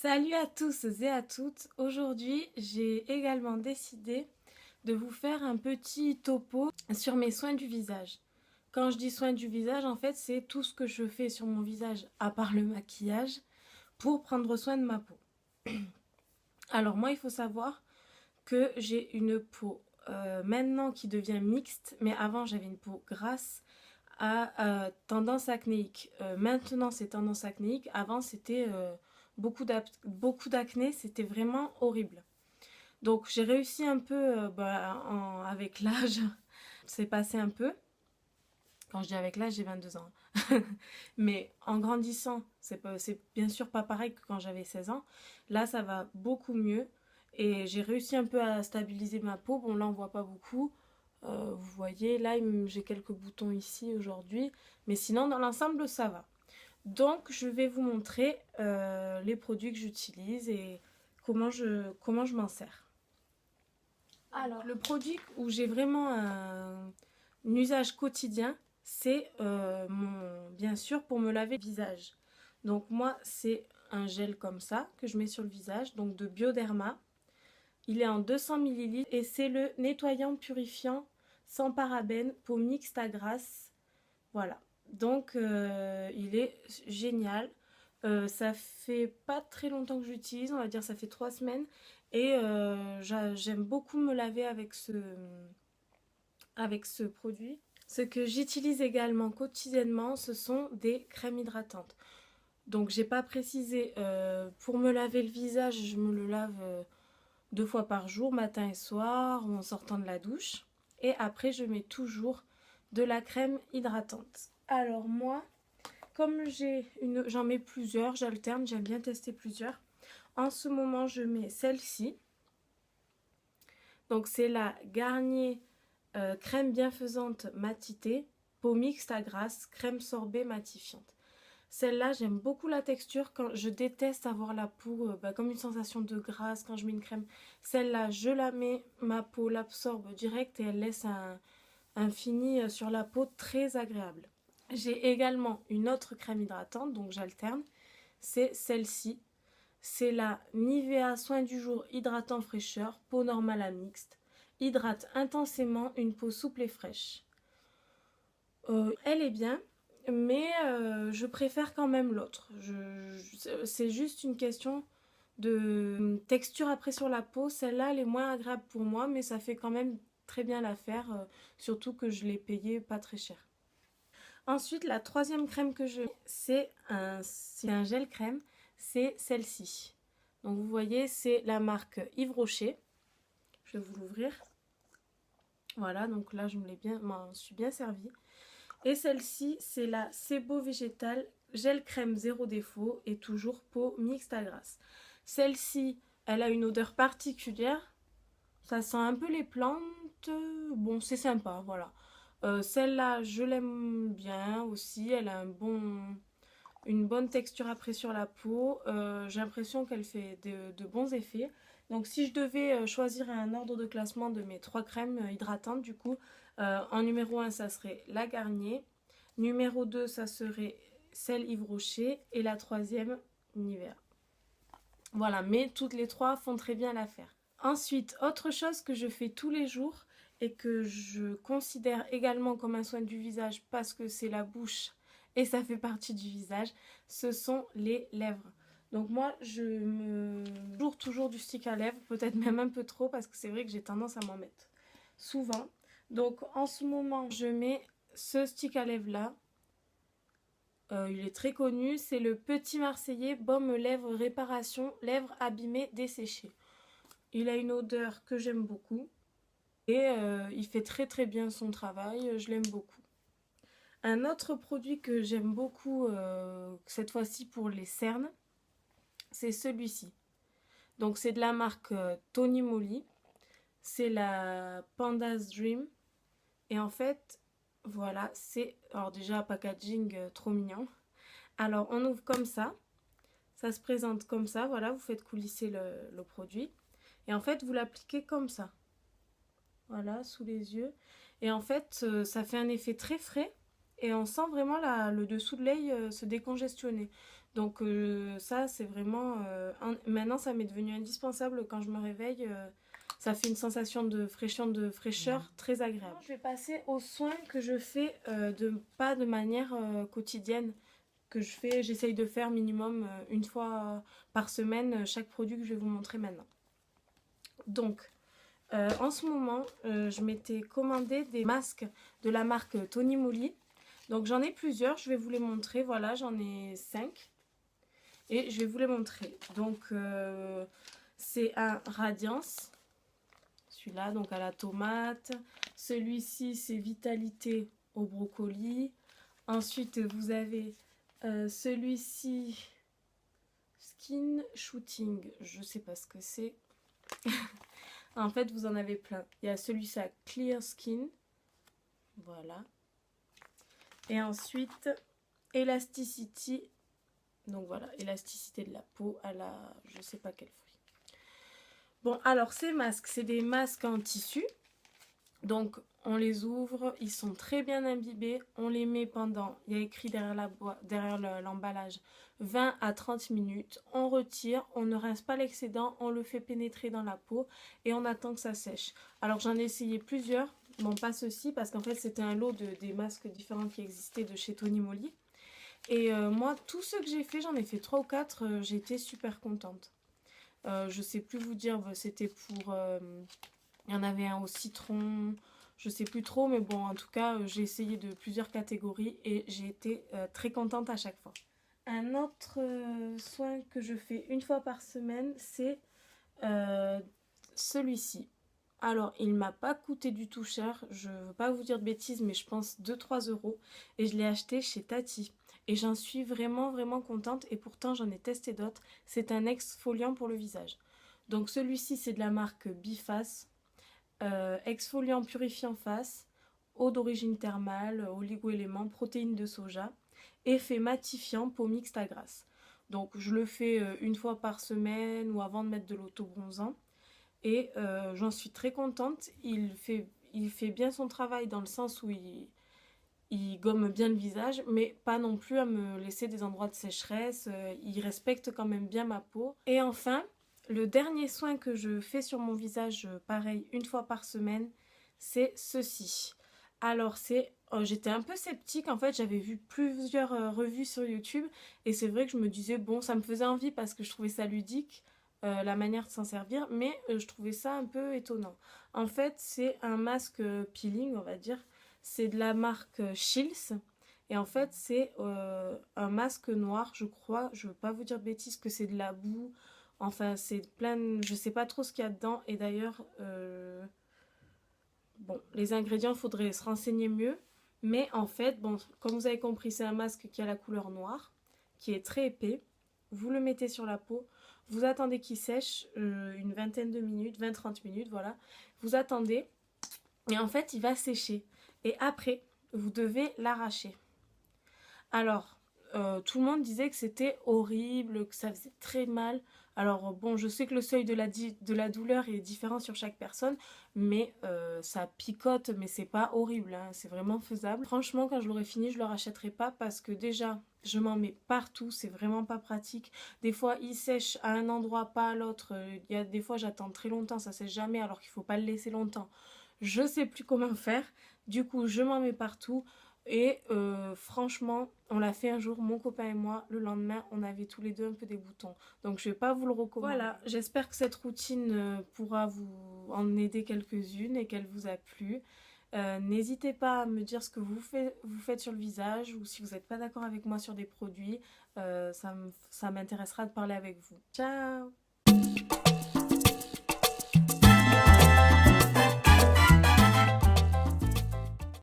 Salut à tous et à toutes. Aujourd'hui, j'ai également décidé de vous faire un petit topo sur mes soins du visage. Quand je dis soins du visage, en fait, c'est tout ce que je fais sur mon visage, à part le maquillage, pour prendre soin de ma peau. Alors moi, il faut savoir que j'ai une peau maintenant qui devient mixte, mais avant j'avais une peau grasse à tendance acnéique. Maintenant c'est tendance acnéique, avant c'était beaucoup d'acné, c'était vraiment horrible. Donc j'ai réussi un peu avec l'âge, c'est passé un peu. Quand je dis avec l'âge, j'ai 22 ans. Mais en grandissant, c'est bien sûr pas pareil que quand j'avais 16 ans. Là, ça va beaucoup mieux. Et j'ai réussi un peu à stabiliser ma peau. Bon, là, on voit pas beaucoup. Vous voyez, là, j'ai quelques boutons ici aujourd'hui. Mais sinon, dans l'ensemble, ça va. Donc, je vais vous montrer les produits que j'utilise et comment je m'en sers. Alors, le produit où j'ai vraiment un usage quotidien, c'est bien sûr pour me laver le visage. Donc moi, c'est un gel comme ça que je mets sur le visage, donc de Bioderma. Il est en 200 ml et c'est le nettoyant purifiant sans parabènes, peau mixte à grasse. Voilà. Donc il est génial. Ça fait pas très longtemps que j'utilise, on va dire ça fait 3 semaines. Et j'aime beaucoup me laver avec ce produit. Ce que j'utilise également quotidiennement, ce sont des crèmes hydratantes. Donc j'ai pas précisé, pour me laver le visage, je me le lave 2 fois par jour, matin et soir, ou en sortant de la douche. Et après, je mets toujours de la crème hydratante. Alors moi, comme j'en mets plusieurs, j'alterne, j'aime bien tester plusieurs. En ce moment, je mets celle-ci. Donc c'est la Garnier crème bienfaisante matitée, peau mixte à grasse, crème sorbet matifiante. Celle-là, j'aime beaucoup la texture. Quand je déteste avoir la peau comme une sensation de grasse quand je mets une crème. Celle-là, je la mets, ma peau l'absorbe direct et elle laisse un fini sur la peau très agréable. J'ai également une autre crème hydratante, donc j'alterne. C'est celle-ci. C'est la Nivea Soin du jour hydratant fraîcheur, peau normale à mixte. Hydrate intensément une peau souple et fraîche. Elle est bien, mais je préfère quand même l'autre. C'est juste une question de texture après sur la peau. Celle-là, elle est moins agréable pour moi, mais ça fait quand même très bien l'affaire, surtout que je l'ai payée pas très cher. Ensuite, la troisième crème que je mets, c'est un gel crème, c'est celle-ci. Donc vous voyez, c'est la marque Yves Rocher. Je vais vous l'ouvrir. Voilà, donc là je m'en suis bien servie. Et celle-ci, c'est la Sebo Végétal Gel Crème Zéro Défaut et toujours peau mixte à grasse. Celle-ci, elle a une odeur particulière. Ça sent un peu les plantes. Bon, c'est sympa, voilà. Celle-là, je l'aime bien aussi. Elle a une bonne texture après sur la peau. J'ai l'impression qu'elle fait de bons effets. Donc si je devais choisir un ordre de classement de mes 3 crèmes hydratantes, du coup, en numéro 1, ça serait la Garnier. Numéro 2, ça serait celle Yves Rocher. Et la troisième, Nivea. Voilà, mais toutes les 3 font très bien l'affaire. Ensuite, autre chose que je fais tous les jours et que je considère également comme un soin du visage parce que c'est la bouche et ça fait partie du visage, ce sont les lèvres. Donc moi, je me toujours du stick à lèvres, peut-être même un peu trop parce que c'est vrai que j'ai tendance à m'en mettre souvent. Donc en ce moment, je mets ce stick à lèvres là. Il est très connu, c'est le Petit Marseillais Baume Lèvres Réparation Lèvres abîmées desséchées. Il a une odeur que j'aime beaucoup et il fait très très bien son travail, je l'aime beaucoup. Un autre produit que j'aime beaucoup, cette fois-ci pour les cernes, c'est celui-ci. Donc c'est de la marque Tony Moly, c'est la Panda's Dream et en fait voilà, c'est alors déjà un packaging trop mignon. Alors on ouvre comme ça se présente comme ça, voilà, vous faites coulisser le produit et en fait vous l'appliquez comme ça. Voilà, sous les yeux. Et en fait, ça fait un effet très frais. et on sent vraiment le dessous de l'œil se décongestionner. Donc ça c'est vraiment... maintenant ça m'est devenu indispensable quand je me réveille. Ça fait une sensation de fraîcheur très agréable. Je vais passer aux soins que je fais pas de manière quotidienne. J'essaye de faire minimum une fois par semaine chaque produit que je vais vous montrer maintenant. Donc, en ce moment, je m'étais commandé des masques de la marque Tony Moly. Donc j'en ai plusieurs, je vais vous les montrer. Voilà, j'en ai 5 et je vais vous les montrer. Donc c'est un Radiance, celui-là donc à la tomate. Celui-ci c'est Vitalité au brocoli. Ensuite vous avez celui-ci Skin Shooting, je sais pas ce que c'est. En fait vous en avez plein. Il y a celui-ci à Clear Skin, voilà. Et ensuite Elasticity, donc voilà, élasticité de la peau à la je sais pas quel fruit. Bon alors ces masques, c'est des masques en tissu. Donc on les ouvre, ils sont très bien imbibés, on les met pendant, il y a écrit derrière l'emballage, 20 à 30 minutes, on retire, on ne rince pas l'excédent, on le fait pénétrer dans la peau et on attend que ça sèche. Alors j'en ai essayé plusieurs, bon pas ceci parce qu'en fait c'était un lot des masques différents qui existaient de chez Tony Moly. Et moi tous ceux que j'ai fait, j'en ai fait 3 ou 4, j'ai été super contente. Je sais plus vous dire, c'était pour... il y en avait un au citron, je sais plus trop, mais bon, en tout cas, j'ai essayé de plusieurs catégories et j'ai été très contente à chaque fois. Un autre soin que je fais une fois par semaine, c'est celui-ci. Alors, il m'a pas coûté du tout cher, je veux pas vous dire de bêtises, mais je pense 2-3 euros. Et je l'ai acheté chez Tati. Et j'en suis vraiment contente, et pourtant j'en ai testé d'autres. C'est un exfoliant pour le visage. Donc celui-ci, c'est de la marque Biface. Exfoliant purifiant face, eau d'origine thermale, oligo-éléments, protéines de soja, effet matifiant, peau mixte à grasse. Donc je le fais une fois par semaine ou avant de mettre de l'auto-bronzant. Et j'en suis très contente. Il fait bien son travail dans le sens où il gomme bien le visage, mais pas non plus à me laisser des endroits de sécheresse. Il respecte quand même bien ma peau. Et enfin, le dernier soin que je fais sur mon visage, pareil, une fois par semaine, c'est ceci. Alors j'étais un peu sceptique, en fait j'avais vu plusieurs revues sur YouTube et c'est vrai que je me disais, bon ça me faisait envie parce que je trouvais ça ludique, la manière de s'en servir, mais je trouvais ça un peu étonnant. En fait c'est un masque peeling, on va dire, c'est de la marque Shields. Et en fait c'est un masque noir, je crois, je veux pas vous dire de bêtises, que c'est de la boue. Enfin, c'est plein de... Je sais pas trop ce qu'il y a dedans. Et d'ailleurs, bon, les ingrédients, il faudrait se renseigner mieux. Mais en fait, bon, comme vous avez compris, c'est un masque qui a la couleur noire, qui est très épais. Vous le mettez sur la peau. Vous attendez qu'il sèche une vingtaine de minutes, 20-30 minutes, voilà. Vous attendez. Et en fait, il va sécher. Et après, vous devez l'arracher. Alors, tout le monde disait que c'était horrible, que ça faisait très mal. Alors bon, je sais que le seuil de la douleur est différent sur chaque personne, mais ça picote, mais c'est pas horrible, hein, c'est vraiment faisable. Franchement, quand je l'aurai fini, je le rachèterai pas parce que déjà, je m'en mets partout, c'est vraiment pas pratique. Des fois, il sèche à un endroit, pas à l'autre. Il y a des fois, j'attends très longtemps, ça sèche jamais, alors qu'il faut pas le laisser longtemps. Je sais plus comment faire, du coup, je m'en mets partout. Et franchement, on l'a fait un jour, mon copain et moi. Le lendemain, on avait tous les deux un peu des boutons. Donc, je vais pas vous le recommander. Voilà, j'espère que cette routine pourra vous en aider quelques-unes et qu'elle vous a plu. N'hésitez pas à me dire ce que vous faites sur le visage ou si vous n'êtes pas d'accord avec moi sur des produits. Ça m'intéressera de parler avec vous. Ciao!